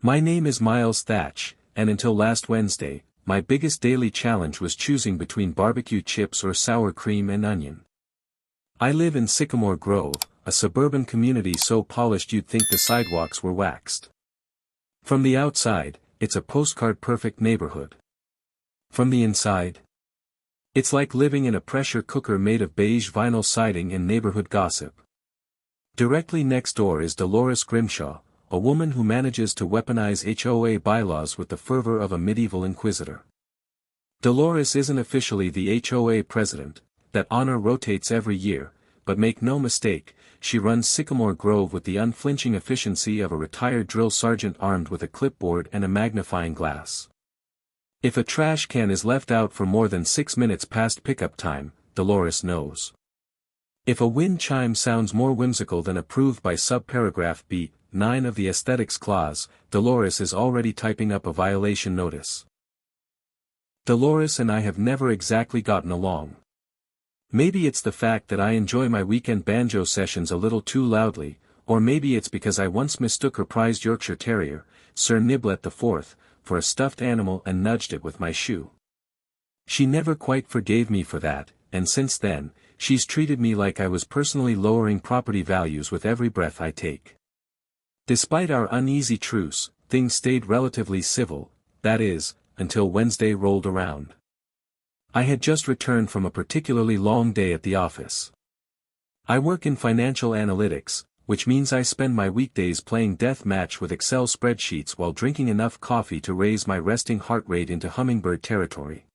My name is Miles Thatch, and until last Wednesday, my biggest daily challenge was choosing between barbecue chips or sour cream and onion. I live in Sycamore Grove, a suburban community so polished you'd think the sidewalks were waxed. From the outside, it's a postcard-perfect neighborhood. From the inside, it's like living in a pressure cooker made of beige vinyl siding and neighborhood gossip. Directly next door is Dolores Grimshaw, a woman who manages to weaponize HOA bylaws with the fervor of a medieval inquisitor. Dolores isn't officially the HOA president, that honor rotates every year, but make no mistake, she runs Sycamore Grove with the unflinching efficiency of a retired drill sergeant armed with a clipboard and a magnifying glass. If a trash can is left out for more than 6 minutes past pickup time, Dolores knows. If a wind chime sounds more whimsical than approved by subparagraph B9 of the Aesthetics Clause, Dolores is already typing up a violation notice. Dolores and I have never exactly gotten along. Maybe it's the fact that I enjoy my weekend banjo sessions a little too loudly, or maybe it's because I once mistook her prized Yorkshire Terrier, Sir Niblet IV, for a stuffed animal and nudged it with my shoe. She never quite forgave me for that, and since then, she's treated me like I was personally lowering property values with every breath I take. Despite our uneasy truce, things stayed relatively civil, that is, until Wednesday rolled around. I had just returned from a particularly long day at the office. I work in financial analytics, which means I spend my weekdays playing death match with Excel spreadsheets while drinking enough coffee to raise my resting heart rate into hummingbird territory.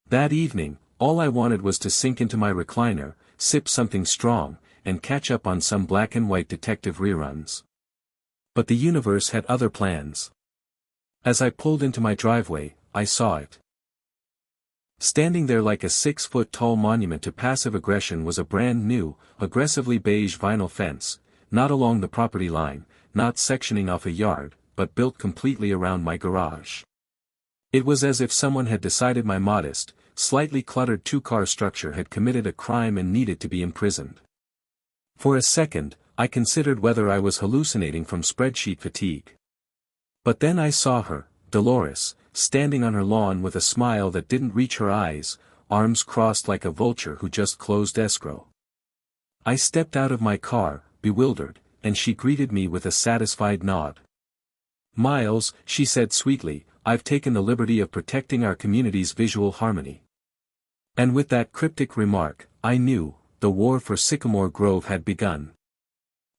That evening, all I wanted was to sink into my recliner, sip something strong, and catch up on some black and white detective reruns. But the universe had other plans. As I pulled into my driveway, I saw it. Standing there like a 6-foot-tall monument to passive aggression was a brand new, aggressively beige vinyl fence, not along the property line, not sectioning off a yard, but built completely around my garage. It was as if someone had decided my modest, slightly cluttered 2-car structure had committed a crime and needed to be imprisoned. For a second, I considered whether I was hallucinating from spreadsheet fatigue. But then I saw her, Dolores, standing on her lawn with a smile that didn't reach her eyes, arms crossed like a vulture who just closed escrow. I stepped out of my car, bewildered, and she greeted me with a satisfied nod. "Miles," she said sweetly, "I've taken the liberty of protecting our community's visual harmony." And with that cryptic remark, I knew, the war for Sycamore Grove had begun.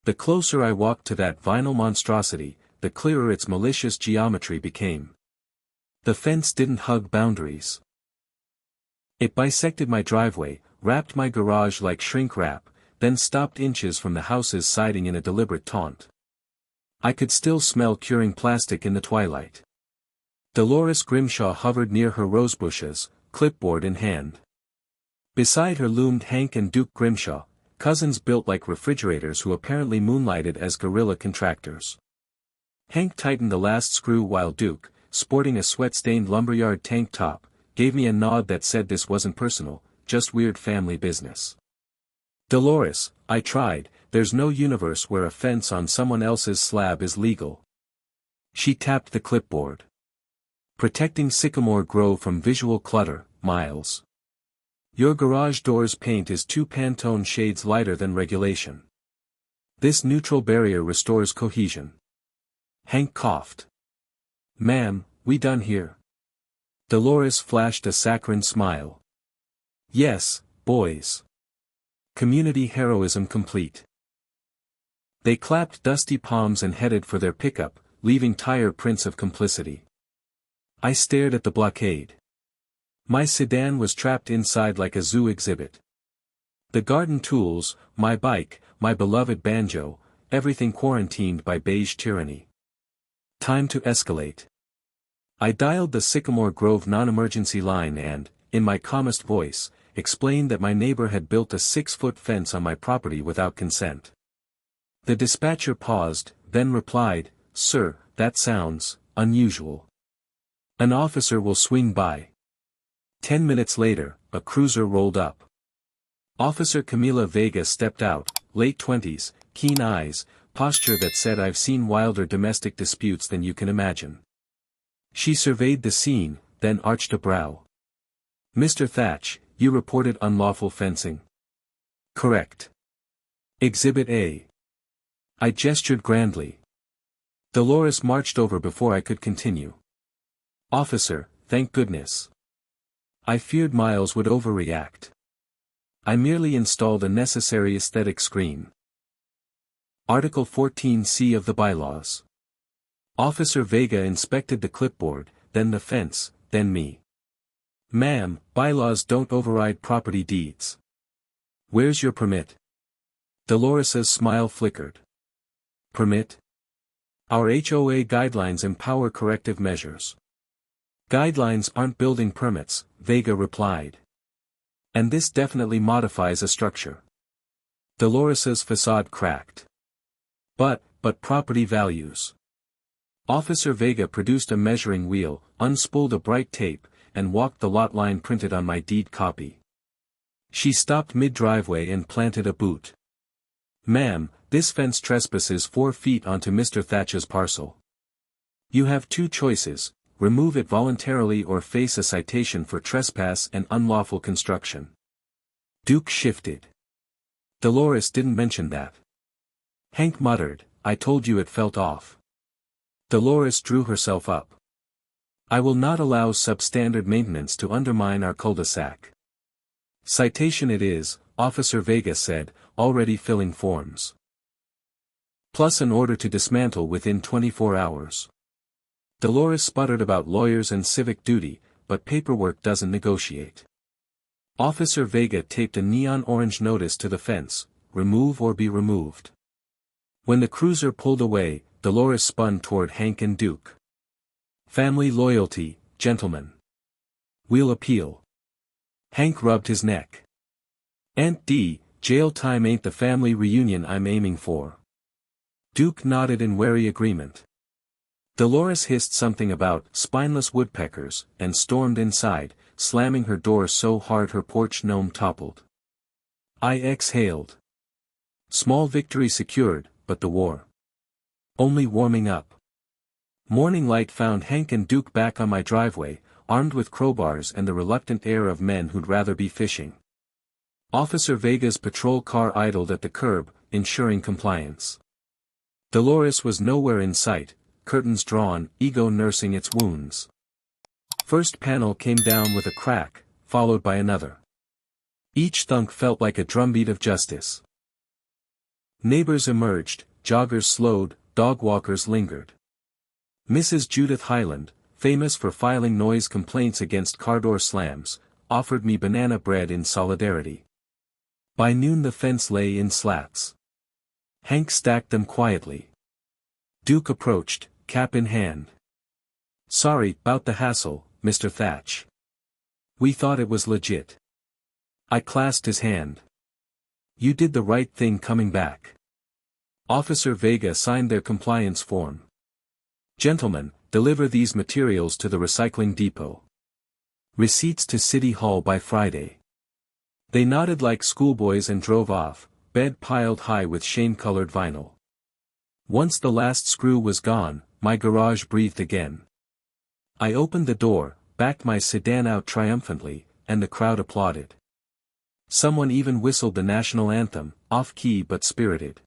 The closer I walked to that vinyl monstrosity, the clearer its malicious geometry became. The fence didn't hug boundaries. It bisected my driveway, wrapped my garage like shrink wrap, then stopped inches from the house's siding in a deliberate taunt. I could still smell curing plastic in the twilight. Dolores Grimshaw hovered near her rosebushes, clipboard in hand. Beside her loomed Hank and Duke Grimshaw, cousins built like refrigerators who apparently moonlighted as guerrilla contractors. Hank tightened the last screw while Duke, sporting a sweat-stained lumberyard tank top, gave me a nod that said this wasn't personal, just weird family business. "Dolores," I tried, "there's no universe where a fence on someone else's slab is legal." She tapped the clipboard. "Protecting Sycamore Grove from visual clutter, Miles. Your garage door's paint is 2 Pantone shades lighter than regulation. This neutral barrier restores cohesion." Hank coughed. "Ma'am, we done here?" Dolores flashed a saccharine smile. "Yes, boys. Community heroism complete." They clapped dusty palms and headed for their pickup, leaving tire prints of complicity. I stared at the blockade. My sedan was trapped inside like a zoo exhibit. The garden tools, my bike, my beloved banjo, everything quarantined by beige tyranny. Time to escalate. I dialed the Sycamore Grove non-emergency line and, in my calmest voice, explained that my neighbor had built a 6-foot fence on my property without consent. The dispatcher paused, then replied, "Sir, that sounds unusual. An officer will swing by." 10 minutes later, a cruiser rolled up. Officer Camila Vega stepped out, late 20s, keen eyes, posture that said I've seen wilder domestic disputes than you can imagine. She surveyed the scene, then arched a brow. Mr. Thatch, you reported unlawful fencing? Correct. Exhibit A. I gestured grandly. Dolores marched over before I could continue. Officer, thank goodness. I feared Miles would overreact. I merely installed a necessary aesthetic screen. Article 14C of the bylaws. Officer Vega inspected the clipboard, then the fence, then me. Ma'am, bylaws don't override property deeds. Where's your permit? Dolores's smile flickered. Permit? Our HOA guidelines empower corrective measures. Guidelines aren't building permits, Vega replied. And this definitely modifies a structure. Dolores's facade cracked. But property values. Officer Vega produced a measuring wheel, unspooled a bright tape, and walked the lot line printed on my deed copy. She stopped mid-driveway and planted a boot. Ma'am, this fence trespasses 4 feet onto Mr. Thatch's parcel. You have 2 choices, remove it voluntarily or face a citation for trespass and unlawful construction. Duke shifted. Dolores didn't mention that. Hank muttered, I told you it felt off. Dolores drew herself up. I will not allow substandard maintenance to undermine our cul-de-sac. Citation it is, Officer Vega said, already filling forms. Plus an order to dismantle within 24 hours. Dolores sputtered about lawyers and civic duty, but paperwork doesn't negotiate. Officer Vega taped a neon orange notice to the fence, remove or be removed. When the cruiser pulled away, Dolores spun toward Hank and Duke. Family loyalty, gentlemen. We'll appeal. Hank rubbed his neck. Aunt D, jail time ain't the family reunion I'm aiming for. Duke nodded in wary agreement. Dolores hissed something about spineless woodpeckers, and stormed inside, slamming her door so hard her porch gnome toppled. I exhaled. Small victory secured, but the war. Only warming up. Morning light found Hank and Duke back on my driveway, armed with crowbars and the reluctant air of men who'd rather be fishing. Officer Vega's patrol car idled at the curb, ensuring compliance. Dolores was nowhere in sight, curtains drawn, ego nursing its wounds. First panel came down with a crack, followed by another. Each thunk felt like a drumbeat of justice. Neighbors emerged, joggers slowed, dog walkers lingered. Mrs. Judith Hyland, famous for filing noise complaints against car door slams, offered me banana bread in solidarity. By noon the fence lay in slats. Hank stacked them quietly. Duke approached, cap in hand. Sorry 'bout the hassle, Mr. Thatch. We thought it was legit. I clasped his hand. You did the right thing coming back. Officer Vega signed their compliance form. Gentlemen, deliver these materials to the recycling depot. Receipts to City Hall by Friday. They nodded like schoolboys and drove off, bed piled high with shame-colored vinyl. Once the last screw was gone, my garage breathed again. I opened the door, backed my sedan out triumphantly, and the crowd applauded. Someone even whistled the national anthem, off-key but spirited.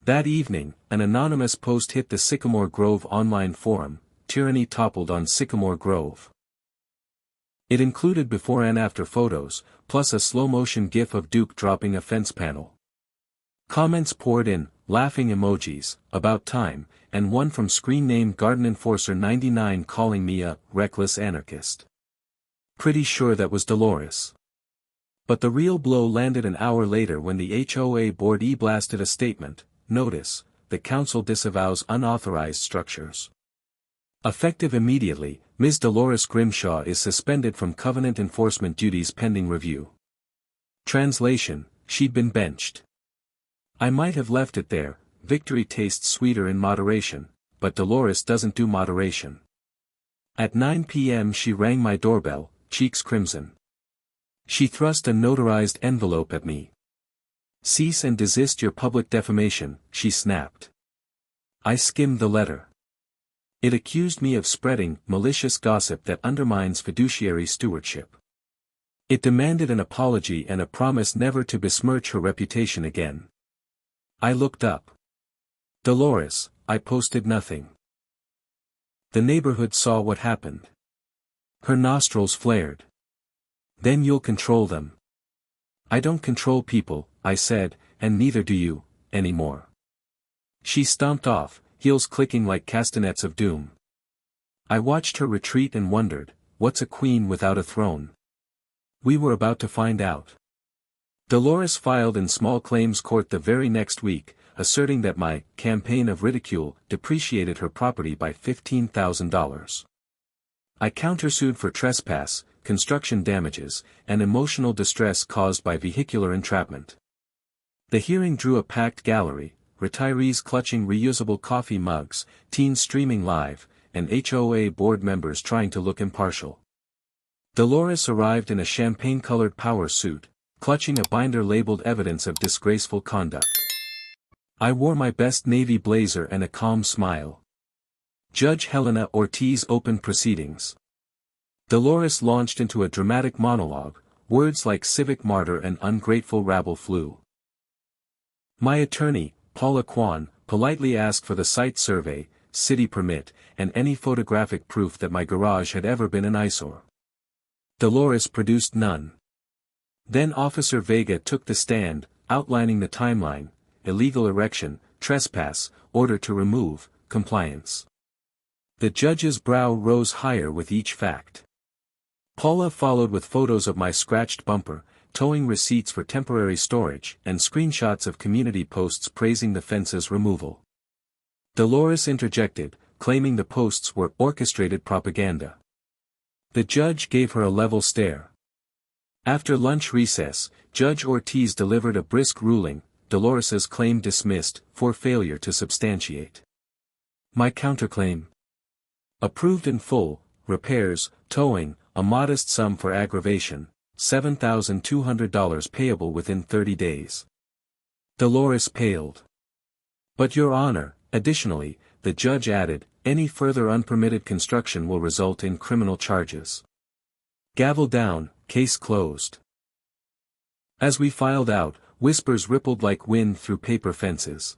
That evening, an anonymous post hit the Sycamore Grove online forum, Tyranny toppled on Sycamore Grove. It included before and after photos, plus a slow-motion gif of Duke dropping a fence panel. Comments poured in, laughing emojis, about time, and one from screen name Garden Enforcer 99 calling me a reckless anarchist. Pretty sure that was Dolores. But the real blow landed an hour later when the HOA board blasted a statement. Notice, the council disavows unauthorized structures. Effective immediately, Ms. Dolores Grimshaw is suspended from covenant enforcement duties pending review. Translation, she'd been benched. I might have left it there, victory tastes sweeter in moderation, but Dolores doesn't do moderation. At 9 p.m. she rang my doorbell, cheeks crimson. She thrust a notarized envelope at me. Cease and desist your public defamation, she snapped. I skimmed the letter. It accused me of spreading malicious gossip that undermines fiduciary stewardship. It demanded an apology and a promise never to besmirch her reputation again. I looked up. Dolores, I posted nothing. The neighborhood saw what happened. Her nostrils flared. Then you'll control them. I don't control people, I said, and neither do you, anymore. She stomped off, heels clicking like castanets of doom. I watched her retreat and wondered, what's a queen without a throne? We were about to find out. Dolores filed in small claims court the very next week, asserting that my campaign of ridicule depreciated her property by $15,000. I countersued for trespass, construction damages, and emotional distress caused by vehicular entrapment. The hearing drew a packed gallery, retirees clutching reusable coffee mugs, teens streaming live, and HOA board members trying to look impartial. Dolores arrived in a champagne-colored power suit, clutching a binder labeled evidence of disgraceful conduct. I wore my best navy blazer and a calm smile. Judge Helena Ortiz opened proceedings. Dolores launched into a dramatic monologue, words like civic martyr and ungrateful rabble flew. My attorney, Paula Kwan, politely asked for the site survey, city permit, and any photographic proof that my garage had ever been an eyesore. Dolores produced none. Then Officer Vega took the stand, outlining the timeline: illegal erection, trespass, order to remove, compliance. The judge's brow rose higher with each fact. Paula followed with photos of my scratched bumper, towing receipts for temporary storage, and screenshots of community posts praising the fence's removal. Dolores interjected, claiming the posts were orchestrated propaganda. The judge gave her a level stare. After lunch recess, Judge Ortiz delivered a brisk ruling: Dolores's claim dismissed, for failure to substantiate. My counterclaim: approved in full, repairs, towing, a modest sum for aggravation, $7,200 payable within 30 days. Dolores paled. But Your Honor, additionally, the judge added, any further unpermitted construction will result in criminal charges. Gavel down, case closed. As we filed out, whispers rippled like wind through paper fences.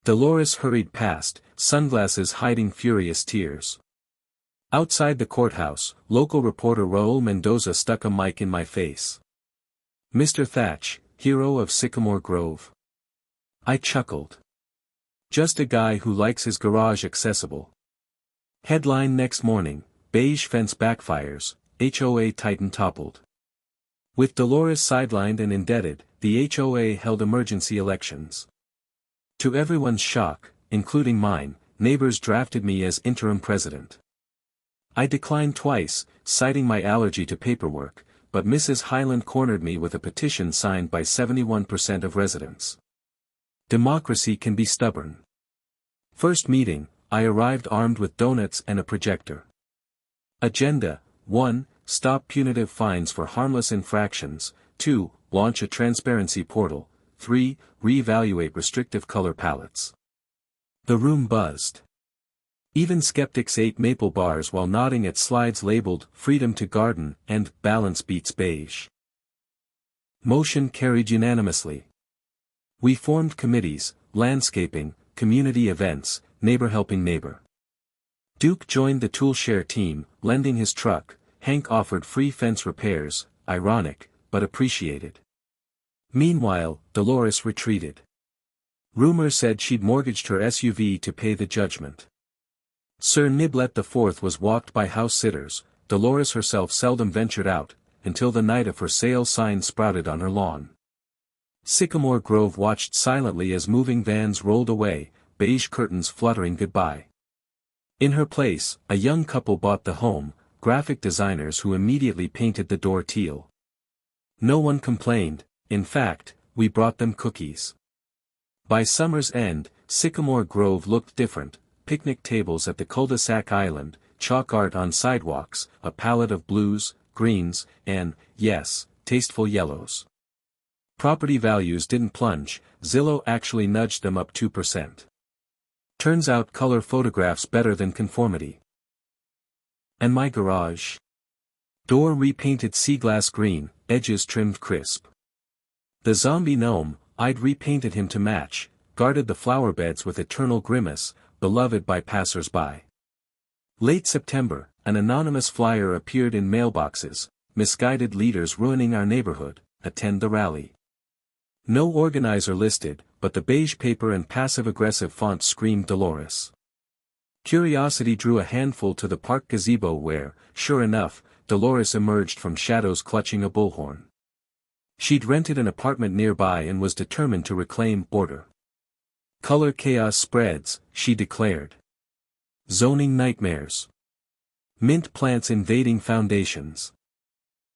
Dolores hurried past, sunglasses hiding furious tears. Outside the courthouse, local reporter Raul Mendoza stuck a mic in my face. Mr. Thatch, hero of Sycamore Grove. I chuckled. Just a guy who likes his garage accessible. Headline next morning: beige fence backfires, HOA titan toppled. With Dolores sidelined and indebted, the HOA held emergency elections. To everyone's shock, including mine, neighbors drafted me as interim president. I declined twice, citing my allergy to paperwork, but Mrs. Highland cornered me with a petition signed by 71% of residents. Democracy can be stubborn. First meeting, I arrived armed with donuts and a projector. Agenda: 1. Stop punitive fines for harmless infractions. 2. Launch a transparency portal. 3. Reevaluate restrictive color palettes. The room buzzed. Even skeptics ate maple bars while nodding at slides labeled Freedom to Garden and Balance Beats Beige. Motion carried unanimously. We formed committees: landscaping, community events, neighbor helping neighbor. Duke joined the toolshare team, lending his truck. Hank offered free fence repairs, ironic, but appreciated. Meanwhile, Dolores retreated. Rumor said she'd mortgaged her SUV to pay the judgment. Sir Niblet IV was walked by house sitters. Dolores herself seldom ventured out, until the night a for sale sign sprouted on her lawn. Sycamore Grove watched silently as moving vans rolled away, beige curtains fluttering goodbye. In her place, a young couple bought the home, graphic designers who immediately painted the door teal. No one complained. In fact, we brought them cookies. By summer's end, Sycamore Grove looked different: picnic tables at the cul-de-sac island, chalk art on sidewalks, a palette of blues, greens, and, yes, tasteful yellows. Property values didn't plunge, Zillow actually nudged them up 2%. Turns out color photographs better than conformity. And my garage? Door repainted sea glass green, edges trimmed crisp. The zombie gnome, I'd repainted him to match, guarded the flower beds with eternal grimace, beloved by passers-by. Late September, an anonymous flyer appeared in mailboxes, misguided leaders ruining our neighborhood, attend the rally. No organizer listed, but the beige paper and passive-aggressive font screamed Dolores. Curiosity drew a handful to the park gazebo where, sure enough, Dolores emerged from shadows clutching a bullhorn. She'd rented an apartment nearby and was determined to reclaim order. Color chaos spreads, she declared. Zoning nightmares. Mint plants invading foundations.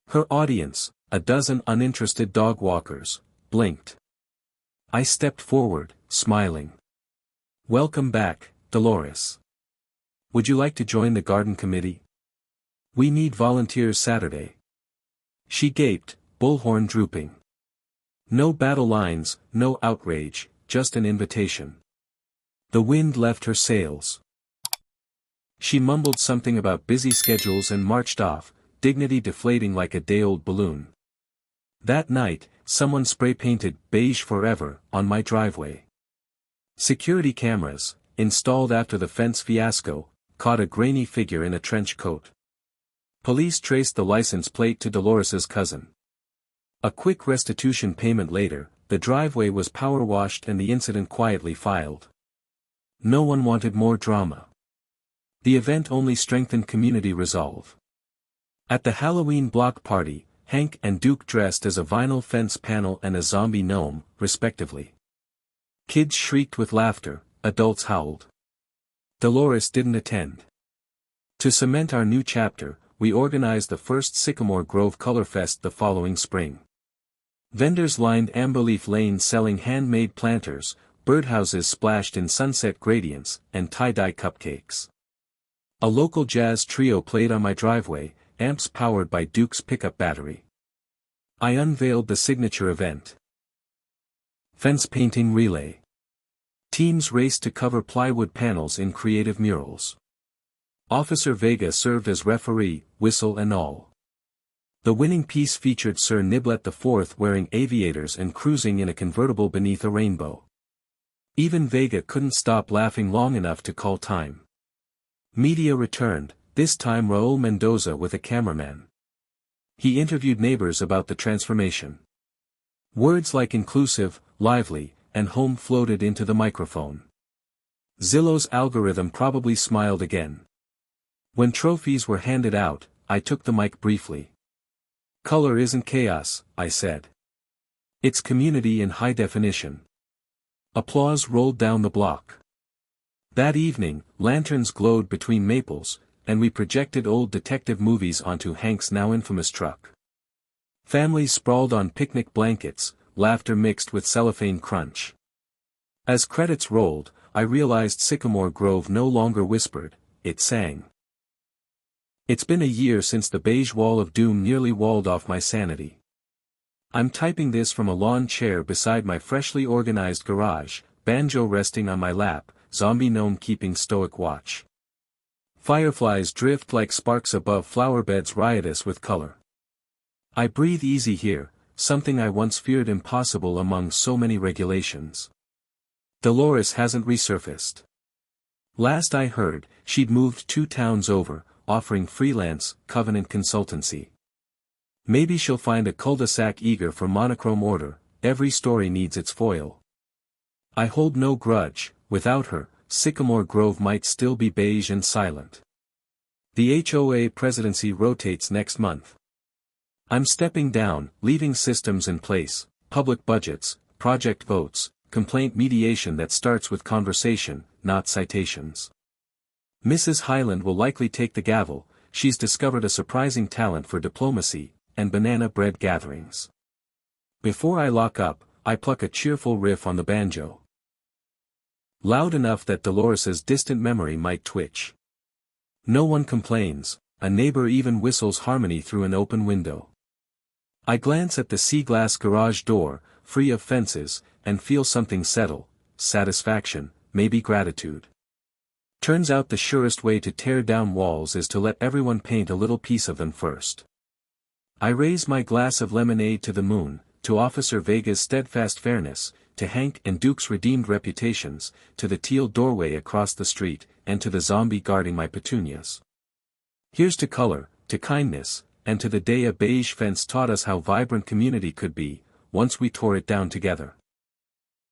Her audience, a dozen uninterested dog walkers, blinked. I stepped forward, smiling. Welcome back, Dolores. Would you like to join the garden committee? We need volunteers Saturday. She gaped, bullhorn drooping. No battle lines, no outrage, just an invitation. The wind left her sails. She mumbled something about busy schedules and marched off, dignity deflating like a day-old balloon. That night, someone spray-painted "Beige Forever" on my driveway. Security cameras, installed after the fence fiasco, caught a grainy figure in a trench coat. Police traced the license plate to Dolores's cousin. A quick restitution payment later, the driveway was power-washed and the incident quietly filed. No one wanted more drama. The event only strengthened community resolve. At the Halloween block party, Hank and Duke dressed as a vinyl fence panel and a zombie gnome, respectively. Kids shrieked with laughter, adults howled. Dolores didn't attend. To cement our new chapter, we organized the first Sycamore Grove Color Fest the following spring. Vendors lined Amberleaf Lane selling handmade planters, birdhouses splashed in sunset gradients, and tie-dye cupcakes. A local jazz trio played on my driveway, amps powered by Duke's pickup battery. I unveiled the signature event. Fence painting relay. Teams raced to cover plywood panels in creative murals. Officer Vega served as referee, whistle and all. The winning piece featured Sir Niblet IV wearing aviators and cruising in a convertible beneath a rainbow. Even Vega couldn't stop laughing long enough to call time. Media returned, this time Raul Mendoza with a cameraman. He interviewed neighbors about the transformation. Words like inclusive, lively, and home floated into the microphone. Zillow's algorithm probably smiled again. When trophies were handed out, I took the mic briefly. Color isn't chaos, I said. It's community in high definition. Applause rolled down the block. That evening, lanterns glowed between maples, and we projected old detective movies onto Hank's now infamous truck. Families sprawled on picnic blankets, laughter mixed with cellophane crunch. As credits rolled, I realized Sycamore Grove no longer whispered, it sang. It's been a year since the beige wall of doom nearly walled off my sanity. I'm typing this from a lawn chair beside my freshly organized garage, banjo resting on my lap, zombie gnome keeping stoic watch. Fireflies drift like sparks above flower beds riotous with color. I breathe easy here, something I once feared impossible among so many regulations. Dolores hasn't resurfaced. Last I heard, she'd moved 2 towns over, offering freelance, covenant consultancy. Maybe she'll find a cul-de-sac eager for monochrome order, every story needs its foil. I hold no grudge, without her, Sycamore Grove might still be beige and silent. The HOA presidency rotates next month. I'm stepping down, leaving systems in place, public budgets, project votes, complaint mediation that starts with conversation, not citations. Mrs. Highland will likely take the gavel, she's discovered a surprising talent for diplomacy, and banana bread gatherings. Before I lock up, I pluck a cheerful riff on the banjo. Loud enough that Dolores's distant memory might twitch. No one complains, a neighbor even whistles harmony through an open window. I glance at the sea glass garage door, free of fences, and feel something settle, satisfaction, maybe gratitude. Turns out the surest way to tear down walls is to let everyone paint a little piece of them first. I raise my glass of lemonade to the moon, to Officer Vega's steadfast fairness, to Hank and Duke's redeemed reputations, to the teal doorway across the street, and to the zombie guarding my petunias. Here's to color, to kindness, and to the day a beige fence taught us how vibrant community could be, once we tore it down together.